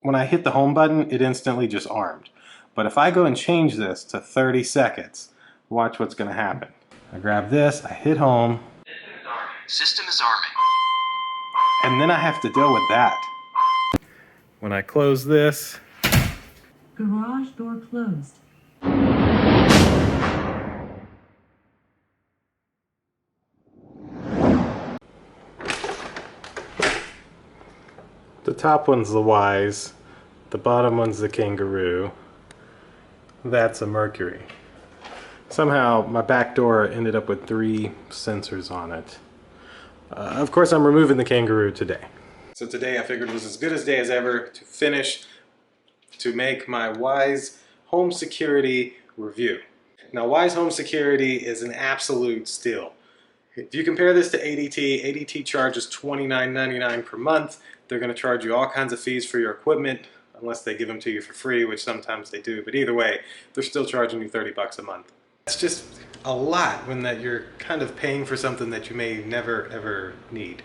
When I hit the home button, it instantly just armed. But if I go and change this to 30 seconds, watch what's going to happen. I grab this, I hit home. System is arming. And then I have to deal with that. When I close this, Garage door closed. the top one's the Wyze, the bottom one's the Kangaroo. That's a Mercury. Somehow my back door ended up with 3 sensors on it. Of course, I'm removing the Kangaroo today. So today I figured it was as good a day as ever to finish to make my Wyze home security review. Now, Wyze home security is an absolute steal. If you compare this to ADT charges $29.99 per month. They're going to charge you all kinds of fees for your equipment, unless they give them to you for free, which sometimes they do. But either way, they're still charging you 30 bucks a month. It's just a lot when that you're kind of paying for something that you may never ever need.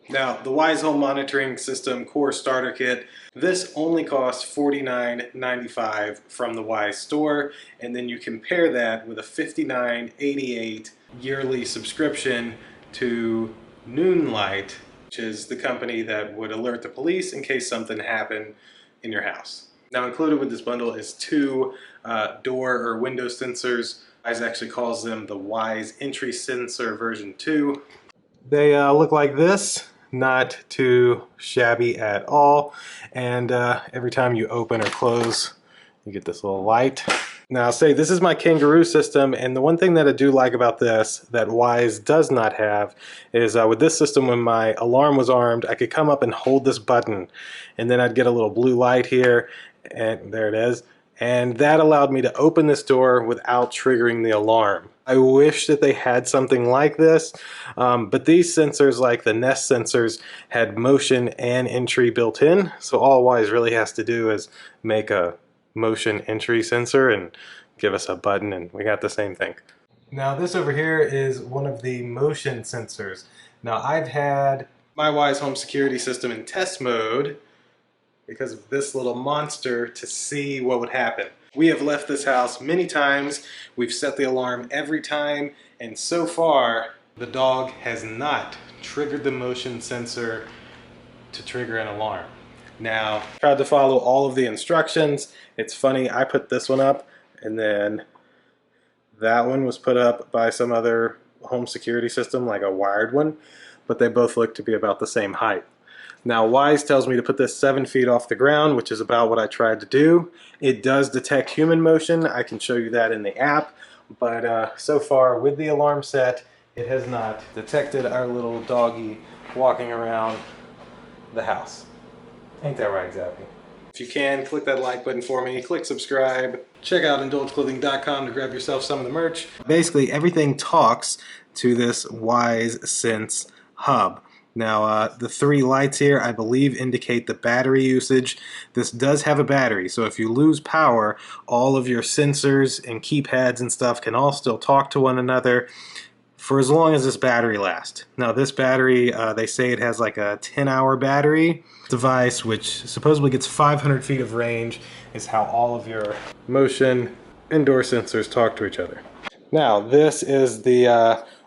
Now, the Wyze Home Monitoring System Core Starter Kit, this only costs $49.95 from the Wyze store, and then you compare that with a $59.88 yearly subscription to Noonlight, which is the company that would alert the police in case something happened in your house. Now, included with this bundle is 2 door or window sensors. Wyze actually calls them the Wyze Entry Sensor version 2. They look like this, not too shabby at all, and every time you open or close, you get this little light. Now, say this is my Kangaroo system, and the one thing that I do like about this that Wyze does not have is with this system, when my alarm was armed, I could come up and hold this button, and then I'd get a little blue light here, and there it is. And that allowed me to open this door without triggering the alarm. I wish that they had something like this, but these sensors, like the Nest sensors, had motion and entry built in, so all Wyze really has to do is make a motion entry sensor and give us a button, and we got the same thing. Now, this over here is one of the motion sensors. Now, I've had my Wyze home security system in test mode because of this little monster to see what would happen. We have left this house many times. We've set the alarm every time, and so far the dog has not triggered the motion sensor to trigger an alarm. Now, I tried to follow all of the instructions. It's funny, I put this one up, and then that one was put up by some other home security system, like a wired one, but they both look to be about the same height. Now, Wyze tells me to put this 7 feet off the ground, which is about what I tried to do. It does detect human motion. I can show you that in the app, but so far with the alarm set, it has not detected our little doggy walking around the house. Ain't that right, Zappy? If you can, click that like button for me, click subscribe, check out indulgeclothing.com to grab yourself some of the merch. Basically, everything talks to this Wyze Sense hub. Now, the 3 lights here, I believe, indicate the battery usage. This does have a battery, so if you lose power, all of your sensors and keypads and stuff can all still talk to one another for as long as this battery lasts. Now, this battery, they say it has like a 10-hour battery. Device, which supposedly gets 500 feet of range, is how all of your motion indoor sensors talk to each other. Now, this is the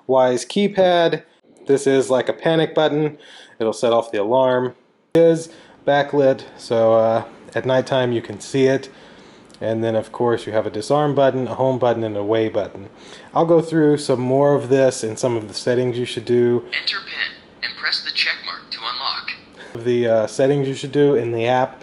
Wyze Keypad. This is like a panic button. It'll set off the alarm. It is backlit, so at nighttime you can see it. And then, of course, you have a disarm button, a home button, and a away button. I'll go through some more of this and some of the settings you should do. Enter PIN and press the check mark to unlock. The settings you should do in the app,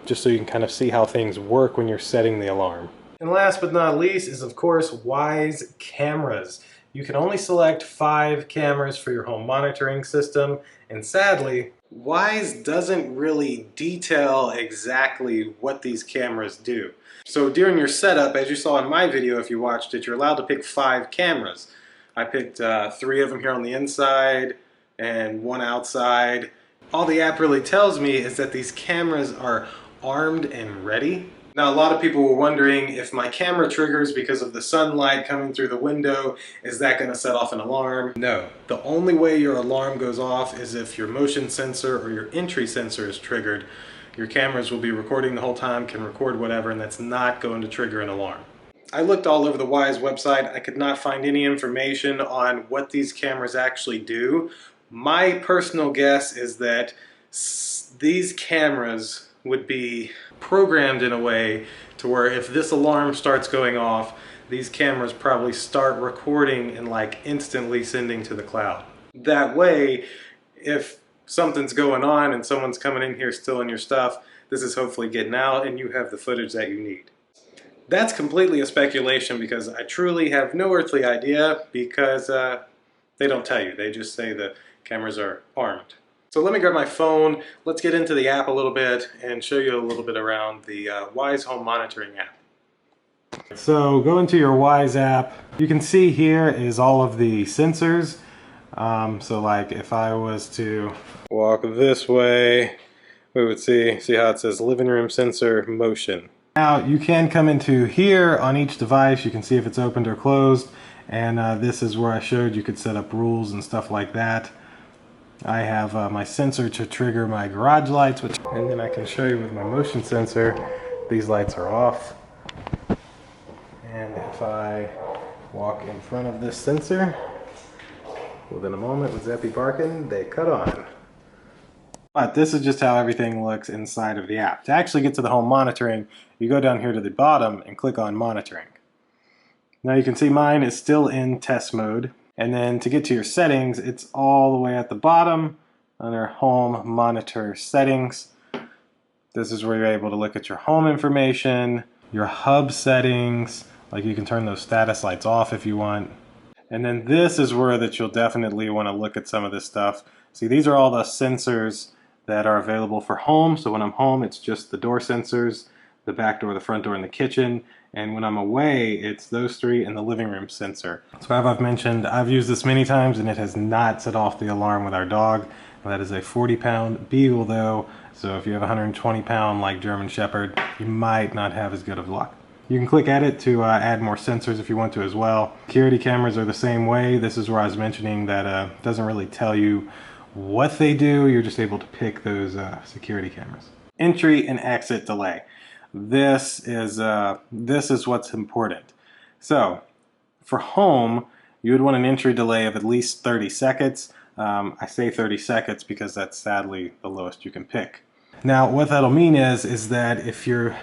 just so you can kind of see how things work when you're setting the alarm. And last but not least is, of course, Wyze cameras. You can only select 5 cameras for your home monitoring system, and sadly, Wyze doesn't really detail exactly what these cameras do. So during your setup, as you saw in my video if you watched it, you're allowed to pick 5 cameras. I picked 3 of them here on the inside and 1 outside. All the app really tells me is that these cameras are armed and ready. Now, a lot of people were wondering if my camera triggers because of the sunlight coming through the window, is that going to set off an alarm? No. The only way your alarm goes off is if your motion sensor or your entry sensor is triggered. Your cameras will be recording the whole time, can record whatever, and that's not going to trigger an alarm. I looked all over the Wyze website. I could not find any information on what these cameras actually do. My personal guess is that these cameras would be programmed in a way to where if this alarm starts going off, these cameras probably start recording and like instantly sending to the cloud. That way, if something's going on and someone's coming in here stealing your stuff, this is hopefully getting out and you have the footage that you need. That's completely a speculation because I truly have no earthly idea because they don't tell you. They just say the cameras are armed. So let me grab my phone, let's get into the app a little bit and show you a little bit around the Wyze Home Monitoring app. So go into your Wyze app. You can see here is all of the sensors. So like if I was to walk this way, we would see how it says living room sensor motion. Now you can come into here on each device, you can see if it's opened or closed, and this is where I showed you could set up rules and stuff like that. I have my sensor to trigger my garage lights, and then I can show you with my motion sensor, these lights are off. And if I walk in front of this sensor, within a moment with Zeppy barking, they cut on. But this is just how everything looks inside of the app. To actually get to the home monitoring, you go down here to the bottom and click on monitoring. Now you can see mine is still in test mode. And then to get to your settings, it's all the way at the bottom under home monitor settings. This is where you're able to look at your home information, your hub settings, like you can turn those status lights off if you want. And then this is where that you'll definitely want to look at some of this stuff. See, these are all the sensors that are available for home. So when I'm home, it's just the door sensors, the back door, the front door, and the kitchen. And when I'm away, it's those three and the living room sensor. So as I've mentioned, I've used this many times and it has not set off the alarm with our dog. That is a 40-pound beagle though. So if you have a 120-pound like German Shepherd, you might not have as good of luck. You can click edit to add more sensors if you want to as well. Security cameras are the same way. This is where I was mentioning that doesn't really tell you what they do. You're just able to pick those security cameras. Entry and exit delay. This is what's important. So for home, you would want an entry delay of at least 30 seconds. I say 30 seconds because that's sadly the lowest you can pick. Now what that'll mean is that if you're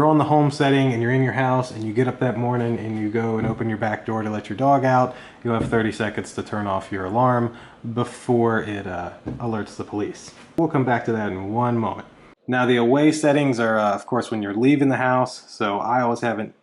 on the home setting and you're in your house and you get up that morning and you go and open your back door to let your dog out, you'll have 30 seconds to turn off your alarm before it alerts the police. We'll come back to that in one moment. Now the away settings are of course when you're leaving the house. So I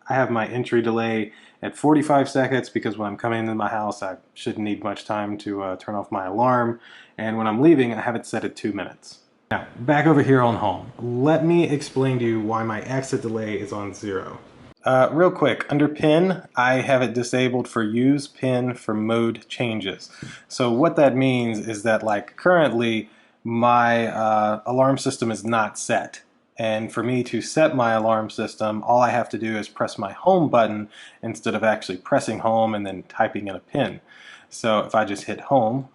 have my entry delay at 45 seconds because when I'm coming into my house I shouldn't need much time to turn off my alarm, and when I'm leaving I have it set at 2 minutes. Now, back over here on home, let me explain to you why my exit delay is on 0. Real quick, under PIN, I have it disabled for use PIN for mode changes. So what that means is that like currently my alarm system is not set. And for me to set my alarm system, all I have to do is press my home button instead of actually pressing home and then typing in a PIN. So if I just hit home,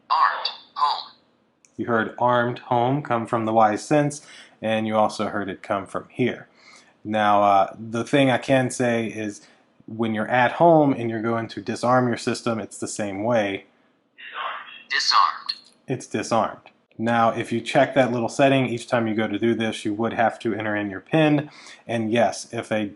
Armed. Home. you heard armed home come from the Wyze Sense, and you also heard it come from here. Now, the thing I can say is when you're at home and you're going to disarm your system, it's the same way. Disarmed. It's disarmed. Now, if you check that little setting, each time you go to do this, you would have to enter in your PIN. And yes, if an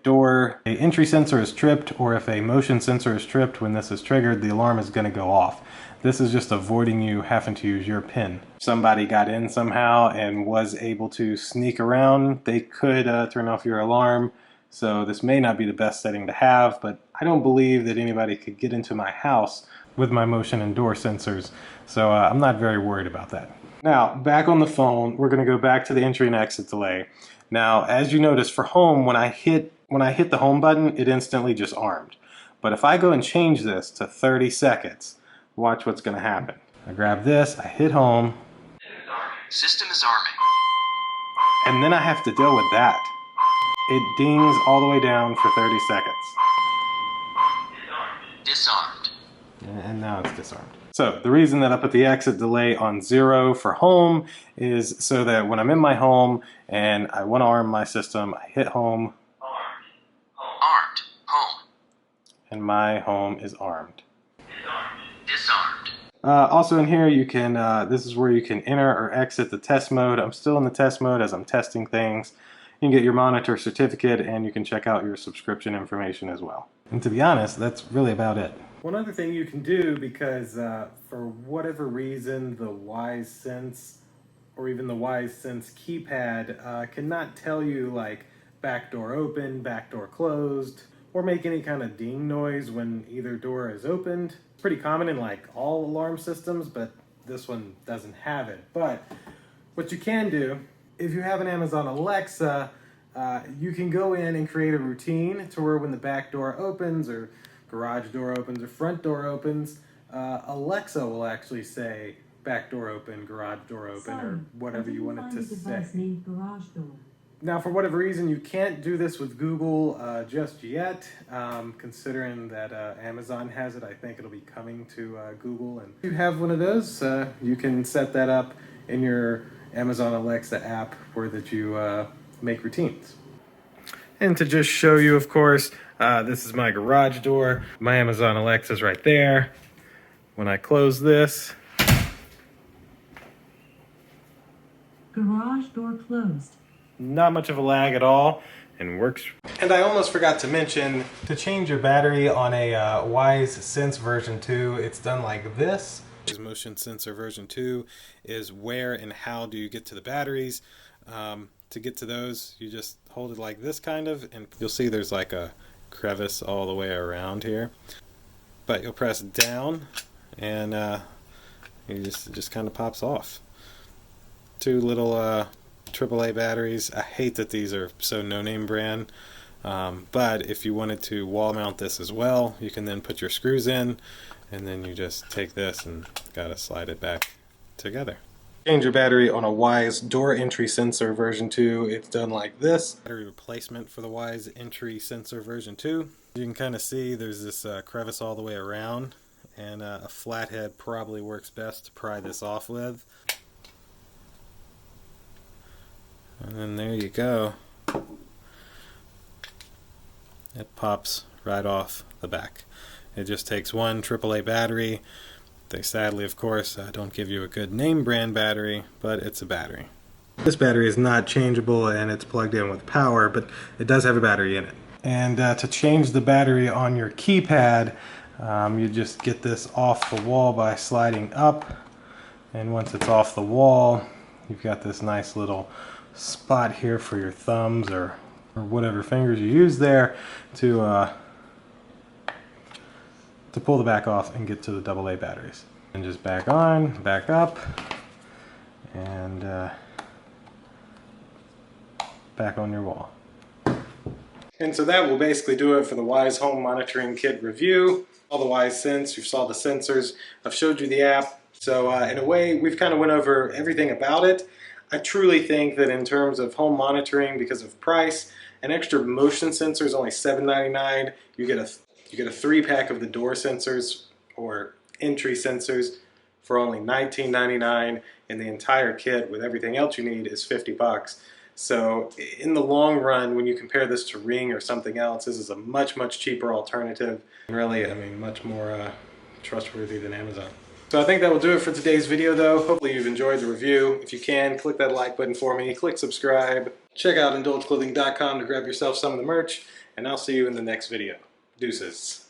entry sensor is tripped or if a motion sensor is tripped when this is triggered, the alarm is going to go off. This is just avoiding you having to use your PIN. Somebody got in somehow and was able to sneak around, they could turn off your alarm. So this may not be the best setting to have, but I don't believe that anybody could get into my house with my motion and door sensors. So I'm not very worried about that. Now, back on the phone, we're going to go back to the entry and exit delay. Now, as you notice for home, when I hit the home button, it instantly just armed. But if I go and change this to 30 seconds, watch what's going to happen. I grab this, I hit home. System is arming. And then I have to deal with that. It dings all the way down for 30 seconds. Disarmed. And now it's disarmed. So the reason that I put the exit delay on 0 for home is so that when I'm in my home and I want to arm my system, I hit home. Armed. Home. And my home is armed. Disarmed. Also in here you can, this is where you can enter or exit the test mode. I'm still in the test mode as I'm testing things. You can get your monitor certificate and you can check out your subscription information as well. And to be honest, that's really about it. One other thing you can do, because for whatever reason the Wyze Sense or even the Wyze Sense Keypad cannot tell you like back door open, back door closed, or make any kind of ding noise when either door is opened. It's pretty common in like all alarm systems, but this one doesn't have it. But what you can do, if you have an Amazon Alexa, you can go in and create a routine to where when the back door opens or garage door opens or front door opens, Alexa will actually say back door open, garage door open, or whatever you want it to say. Garage door. Now, for whatever reason, you can't do this with Google just yet. Considering that Amazon has it, I think it'll be coming to Google. And if you have one of those, you can set that up in your Amazon Alexa app where that you make routines. And to just show you, of course, this is my garage door. My Amazon Alexa's right there. When I close this, Garage door closed. not much of a lag at all, and works. And I almost forgot to mention, to change your battery on a Wyze Sense version 2, it's done like this. Motion sensor version 2 is where and how do you get to the batteries. To get to those, you just hold it like this kind of, and you'll see there's like a crevice all the way around here. But you'll press down, and it just kind of pops off. Two little AAA batteries. I hate that these are so no-name brand, but if you wanted to wall mount this as well, you can then put your screws in, and then you just take this and gotta slide it back together. Change your battery on a Wyze door entry sensor version 2. It's done like this. Battery replacement for the Wyze entry sensor version 2. You can kind of see there's this crevice all the way around, and a flathead probably works best to pry this off with. And then there you go. It pops right off the back. It just takes one AAA battery. They sadly, of course, don't give you a good name brand battery, but it's a battery. This battery is not changeable and it's plugged in with power, but it does have a battery in it. And to change the battery on your keypad, you just get this off the wall by sliding up. And once it's off the wall, you've got this nice little spot here for your thumbs or whatever fingers you use there to pull the back off and get to the AA batteries. And just back on, back up, and back on your wall. And so that will basically do it for the Wyze Home Monitoring Kit review. All the Wyze Sense, you saw the sensors, I've showed you the app. So in a way, we've kind of went over everything about it. I truly think that in terms of home monitoring, because of price, an extra motion sensor is only $7.99. You get a 3-pack of the door sensors or entry sensors for only $19.99, and the entire kit with everything else you need is $50. So in the long run, when you compare this to Ring or something else, this is a much, much cheaper alternative. Really, I mean, much more trustworthy than Amazon. So I think that will do it for today's video though. Hopefully you've enjoyed the review. If you can, click that like button for me, click subscribe, check out indulgeclothing.com to grab yourself some of the merch, and I'll see you in the next video. Deuces.